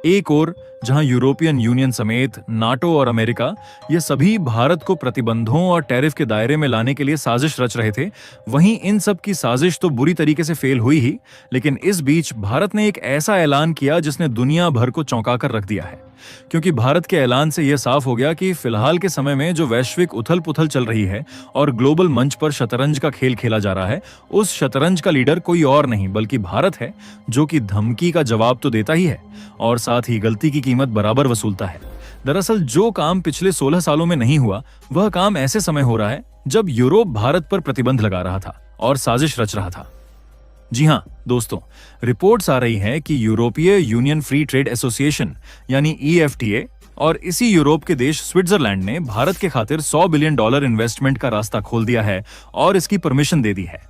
एक और जहां यूरोपियन यूनियन समेत नाटो और अमेरिका ये सभी भारत को प्रतिबंधों और टैरिफ के दायरे में लाने के लिए साजिश रच रहे थे, वहीं इन सब की साजिश तो बुरी तरीके से फेल हुई ही, लेकिन इस बीच भारत ने एक ऐसा ऐलान किया जिसने दुनिया भर को चौंका कर रख दिया है। क्योंकि भारत के ऐलान से यह साफ हो गया कि फिलहाल के समय में जो वैश्विक उथल पुथल चल रही है और ग्लोबल मंच पर शतरंज का खेल खेला जा रहा है, उस शतरंज का लीडर कोई और नहीं बल्कि भारत है, जो कि धमकी का जवाब तो देता ही है और साथ ही गलती की कीमत बराबर वसूलता है। दरअसल जो काम पिछले 16 सालों में नहीं हुआ, वह काम ऐसे समय हो रहा है जब यूरोप भारत पर प्रतिबंध लगा रहा था और साजिश रच रहा था। जी हां दोस्तों, रिपोर्ट्स आ रही हैं कि यूरोपीय यूनियन फ्री ट्रेड एसोसिएशन यानी EFTA और इसी यूरोप के देश स्विट्जरलैंड ने भारत के खातिर $100 बिलियन इन्वेस्टमेंट का रास्ता खोल दिया है और इसकी परमिशन दे दी है।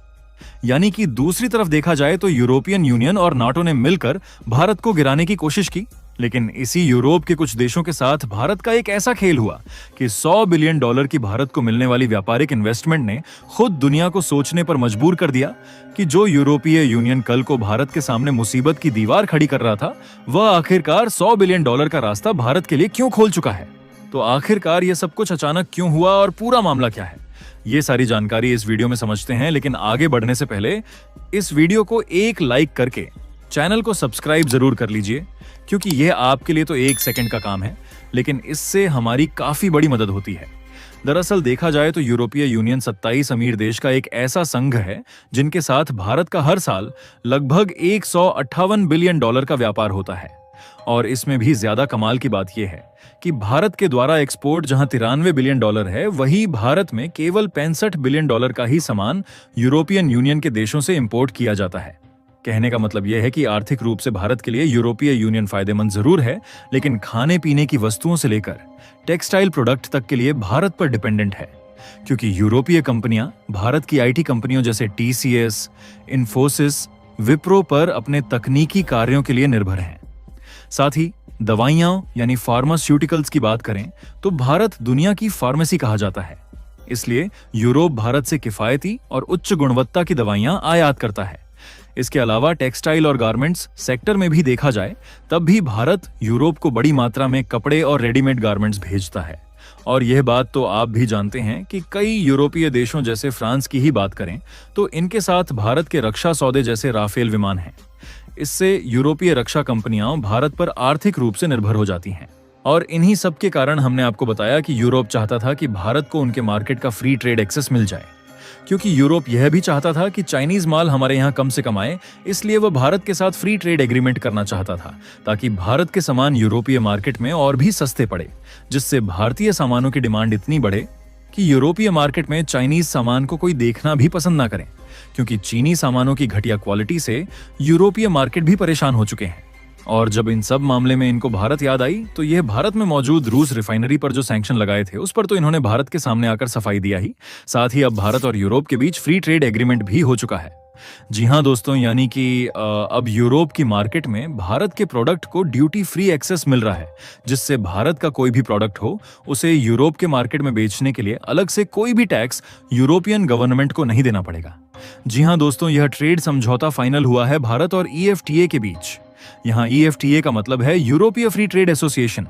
यानी कि दूसरी तरफ देखा जाए तो यूरोपियन यूनियन और नाटो ने मिलकर भारत को गिराने की कोशिश की, लेकिन इसी यूरोप के कुछ देशों के साथ भारत का एक ऐसा खेल हुआ कि $100 बिलियन की भारत को मिलने वाली व्यापारिक इन्वेस्टमेंट ने खुद दुनिया को सोचने पर मजबूर कर दिया कि जो यूरोपीय यूनियन कल को भारत के सामने मुसीबत की दीवार खड़ी कर रहा था, वह आखिरकार $100 बिलियन का रास्ता भारत के लिए क्यों खोल चुका है। तो आखिरकार ये सब कुछ अचानक क्यों हुआ और पूरा मामला क्या है, ये सारी जानकारी इस वीडियो में समझते हैं। लेकिन आगे बढ़ने से पहले इस वीडियो को एक लाइक करके चैनल को सब्सक्राइब जरूर कर लीजिए, क्योंकि यह आपके लिए तो 1 सेकंड का काम है, लेकिन इससे हमारी काफी बड़ी मदद होती है। दरअसल देखा जाए तो यूरोपीय यूनियन 27 अमीर देश का एक ऐसा संघ है जिनके साथ भारत का हर साल लगभग $158 बिलियन का व्यापार होता है। और इसमें भी ज्यादा कमाल की बात यह है कि भारत के द्वारा एक्सपोर्ट जहां $93 बिलियन है, वही भारत में केवल $65 बिलियन का ही सामान यूरोपियन यूनियन के देशों से इंपोर्ट किया जाता है। कहने का मतलब यह है कि आर्थिक रूप से भारत के लिए यूरोपीय यूनियन फायदेमंद जरूर है, लेकिन खाने पीने की वस्तुओं से लेकर टेक्सटाइल प्रोडक्ट तक के लिए भारत पर डिपेंडेंट है, क्योंकि यूरोपीय कंपनियां भारत की IT कंपनियों जैसे TCS, इन्फोसिस, विप्रो पर अपने तकनीकी कार्यों के लिए निर्भर हैं। साथ ही दवाइयां यानी फार्मास्यूटिकल्स की बात करें तो भारत दुनिया की फार्मेसी कहा जाता है, इसलिए यूरोप भारत से किफायती और उच्च गुणवत्ता की दवाइयां आयात करता है। इसके अलावा टेक्सटाइल और गारमेंट्स सेक्टर में भी देखा जाए तब भी भारत यूरोप को बड़ी मात्रा में कपड़े और रेडीमेड गारमेंट्स भेजता है। और यह बात तो आप भी जानते हैं कि कई यूरोपीय देशों जैसे फ्रांस की ही बात करें तो इनके साथ भारत के रक्षा सौदे जैसे राफेल विमान हैं। इससे यूरोपीय रक्षा कंपनियां भारत पर आर्थिक रूप से निर्भर हो जाती हैं। और इन्हीं सब के कारण हमने आपको बताया कि यूरोप चाहता था कि भारत को उनके मार्केट का फ्री ट्रेड एक्सेस मिल जाए, क्योंकि यूरोप यह भी चाहता था कि चाइनीज माल हमारे यहाँ कम से कम आए, इसलिए वह भारत के साथ फ्री ट्रेड एग्रीमेंट करना चाहता था ताकि भारत के सामान यूरोपीय मार्केट में और भी सस्ते पड़े, जिससे भारतीय सामानों की डिमांड इतनी बढ़े कि यूरोपीय मार्केट में चाइनीज सामान को कोई देखना भी पसंद ना करें, क्योंकि चीनी सामानों की घटिया क्वालिटी से यूरोपीय मार्केट भी परेशान हो चुके हैं। और जब इन सब मामले में इनको भारत याद आई तो यह भारत में मौजूद रूस रिफाइनरी पर जो सैंक्शन लगाए थे उस पर तो इन्होंने भारत के सामने आकर सफाई दिया ही, साथ ही अब भारत और यूरोप के बीच फ्री ट्रेड एग्रीमेंट भी हो चुका है। जी हां दोस्तों, यानी कि अब यूरोप की मार्केट में भारत के प्रोडक्ट को ड्यूटी फ्री एक्सेस मिल रहा है, जिससे भारत का कोई भी प्रोडक्ट हो उसे यूरोप के मार्केट में बेचने के लिए अलग से कोई भी टैक्स यूरोपियन गवर्नमेंट को नहीं देना पड़ेगा। जी हां दोस्तों, यह ट्रेड समझौता फाइनल हुआ है भारत और EFTA के बीच। यहाँ EFTA का मतलब है यूरोपीय फ्री ट्रेड एसोसिएशन,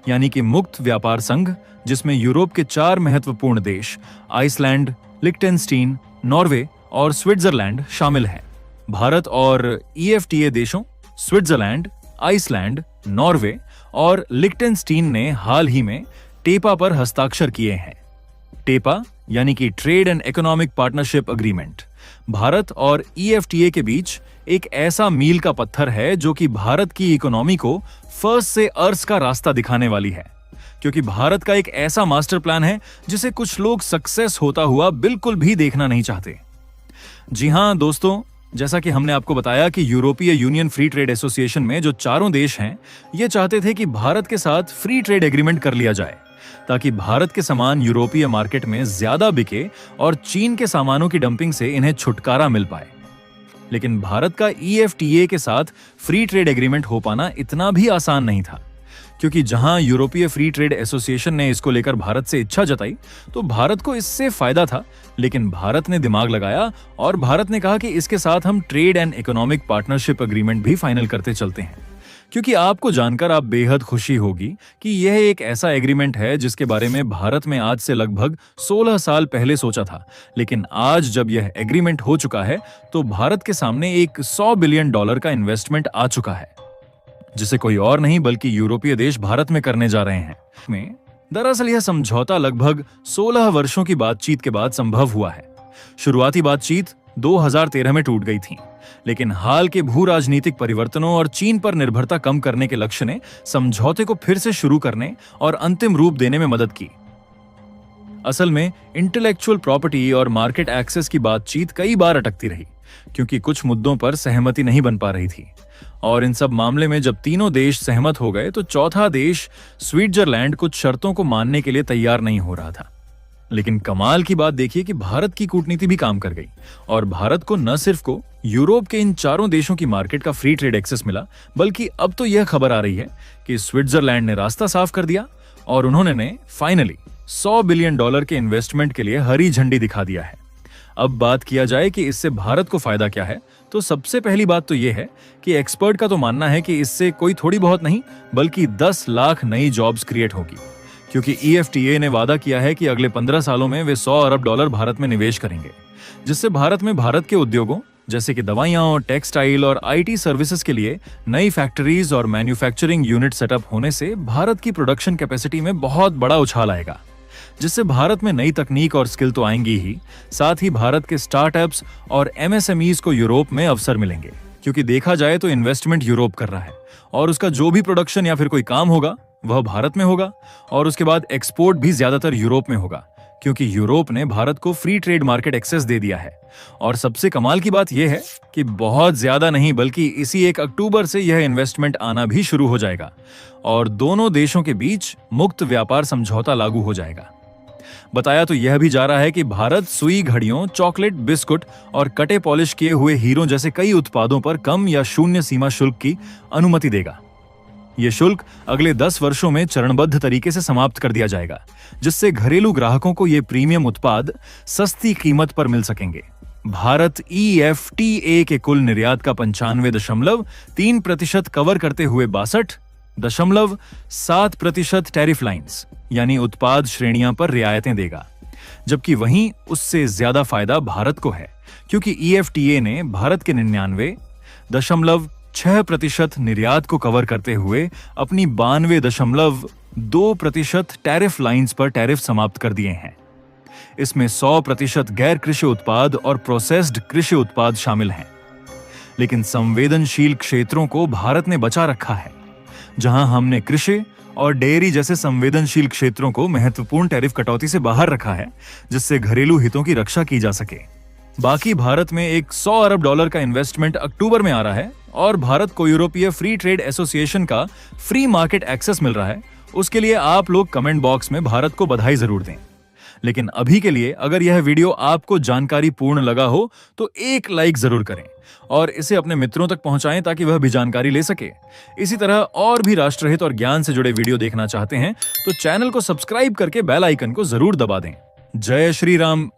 यानी कि मुक्त व्यापार संघ, जिसमें यूरोप के 4 महत्वपूर्ण देश आइसलैंड, लिक्टेनस्टीन, नॉर्वे और स्विट्जरलैंड शामिल हैं। भारत और EFTA देशों स्विट्जरलैंड, आइसलैंड, नॉर्वे और लिक्टेनस्टीन ने हाल ही में टेपा पर हस्ताक्षर किए हैं। टेपा यानी कि trade and economic partnership agreement Bharat और EFTA के बीच एक ऐसा मील का पत्थर है जो कि भारत की इकोनॉमी को फर्स्ट से अर्स का रास्ता दिखाने वाली है, क्योंकि भारत का एक ऐसा मास्टर प्लान है जिसे कुछ लोग सक्सेस होता हुआ बिल्कुल भी देखना नहीं चाहते। जी हां दोस्तों, जैसा कि हमने आपको बताया कि यूरोपीय यूनियन फ्री ट्रेड एसोसिएशन में जो 4 देश हैं, ये चाहते थे कि भारत के साथ फ्री ट्रेड एग्रीमेंट कर लिया जाए ताकि भारत के सामान यूरोपीय मार्केट में ज्यादा बिके और चीन के सामानों की डंपिंग से इन्हें छुटकारा मिल पाए। लेकिन भारत का EFTA के साथ फ्री ट्रेड एग्रीमेंट हो पाना इतना भी आसान नहीं था, क्योंकि जहां यूरोपीय फ्री ट्रेड एसोसिएशन ने इसको लेकर भारत से इच्छा जताई तो भारत को इससे फायदा था, लेकिन भारत ने दिमाग लगाया और भारत ने कहा कि इसके साथ हम trade and economic partnership agreement भी फाइनल करते चलते हैं, क्योंकि आपको जानकर आप बेहद खुशी होगी कि यह एक ऐसा एग्रीमेंट है जिसके बारे में भारत में आज से लगभग 16 साल पहले सोचा था, लेकिन आज जब यह एग्रीमेंट हो चुका है तो भारत के सामने एक $100 बिलियन का इन्वेस्टमेंट आ चुका है, जिसे कोई और नहीं बल्कि यूरोपीय देश भारत में करने जा रहे हैं। दरअसल यह समझौता लगभग 16 वर्षों की बातचीत के बाद संभव हुआ है। शुरुआती बातचीत 2013 में टूट गई थी, लेकिन हाल के भू राजनीतिक परिवर्तनों और चीन पर निर्भरता कम करने के लक्ष्य ने समझौते को फिर से शुरू करने और अंतिम रूप देने में मदद की। असल में इंटेलेक्चुअल प्रॉपर्टी और मार्केट एक्सेस की बातचीत कई बार अटकती रही, क्योंकि कुछ मुद्दों पर सहमति नहीं बन पा रही थी। और इन सब मामले में जब तीनों देश सहमत हो गए तो चौथा देश स्विट्जरलैंड कुछ शर्तों को मानने के लिए तैयार नहीं हो रहा था। लेकिन कमाल की बात देखिए कि भारत की कूटनीति भी काम कर गई और भारत को न सिर्फ को यूरोप के इन चारों देशों की मार्केट का फ्री ट्रेड एक्सेस मिला, बल्कि अब तो यह खबर आ रही है कि स्विट्जरलैंड ने रास्ता साफ कर दिया और उन्होंने फाइनली $100 बिलियन के इन्वेस्टमेंट के लिए हरी झंडी दिखा दिया है। अब बात किया जाए कि इससे भारत को फायदा क्या है, तो सबसे पहली बात तो यह है कि एक्सपर्ट का तो मानना है कि इससे कोई थोड़ी बहुत नहीं बल्कि 10 लाख नई जॉब्स क्रिएट होगी, क्योंकि EFTA ने वादा किया है कि अगले 15 सालों में वे $100 अरब भारत में निवेश करेंगे, जिससे भारत में भारत के उद्योगों जैसे कि दवाइयां, टेक्सटाइल और IT सर्विसेज के लिए नई फैक्ट्रीज और मैन्युफैक्चरिंग यूनिट सेटअप होने से भारत की प्रोडक्शन कैपेसिटी में बहुत बड़ा उछाल आएगा, जिससे भारत में नई तकनीक और स्किल तो आएंगी ही, साथ ही भारत के स्टार्टअप्स और MSMEs को यूरोप में अवसर मिलेंगे, क्योंकि देखा जाए तो इन्वेस्टमेंट यूरोप कर रहा है और उसका जो भी प्रोडक्शन या फिर कोई काम होगा वह भारत में होगा और उसके बाद एक्सपोर्ट भी ज्यादातर यूरोप में होगा, क्योंकि यूरोप ने भारत को फ्री ट्रेड मार्केट एक्सेस दे दिया है। और सबसे कमाल की बात यह है कि बहुत ज्यादा नहीं बल्कि इसी 1 अक्टूबर से यह इन्वेस्टमेंट आना भी शुरू हो जाएगा और दोनों देशों के बीच मुक्त व्यापार समझौता लागू हो जाएगा। बताया तो यह भी जा रहा है कि भारत सुई घड़ियों, चॉकलेट, बिस्कुट और कटे पॉलिश किए हुए हीरों जैसे कई उत्पादों पर कम या शून्य सीमा शुल्क की अनुमति देगा। यह शुल्क अगले 10 वर्षों में चरणबद्ध तरीके से समाप्त कर दिया जाएगा, जिससे घरेलू ग्राहकों को ये प्रीमियम उत्पाद सस्ती कीमत पर मिल सकेंगे। भारत EFTA के कुल निर्यात का 95.3% कवर करते हुए 62.7% टैरिफ लाइंस यानी उत्पाद श्रेणियां पर रियायतें देगा, जबकि वहीं उससे ज्यादा फायदा भारत को है, क्योंकि EFTA ने भारत के 99.6% निर्यात को कवर करते हुए अपनी 92.2% टैरिफ लाइंस पर टैरिफ समाप्त कर दिए हैं। इसमें 100% गैर कृषि उत्पाद और प्रोसेस्ड कृषि उत्पाद शामिल हैं। लेकिन संवेदनशील क्षेत्रों को भारत ने बचा रखा है, जहां हमने कृषि और डेयरी जैसे संवेदनशील क्षेत्रों को महत्वपूर्ण टैरिफ कटौती से बाहर रखा है, जिससे घरेलू हितों की रक्षा की जा सके। बाकी भारत में एक $100 अरब का इन्वेस्टमेंट अक्टूबर में आ रहा है और भारत को यूरोपीय फ्री ट्रेड एसोसिएशन का फ्री मार्केट एक्सेस मिल रहा है। उसके लिए आप लोग कमेंट बॉक्स में भारत को बधाई जरूर दें। लेकिन अभी के लिए अगर यह वीडियो आपको जानकारी पूर्ण लगा हो तो एक लाइक जरूर करें और इसे अपने मित्रों तक पहुंचाएं ताकि वह भी जानकारी ले सके। इसी तरह और भी राष्ट्रहित और ज्ञान से जुड़े वीडियो देखना चाहते हैं तो चैनल को सब्सक्राइब करके बेल आइकन को जरूर दबा दें। जय श्री राम।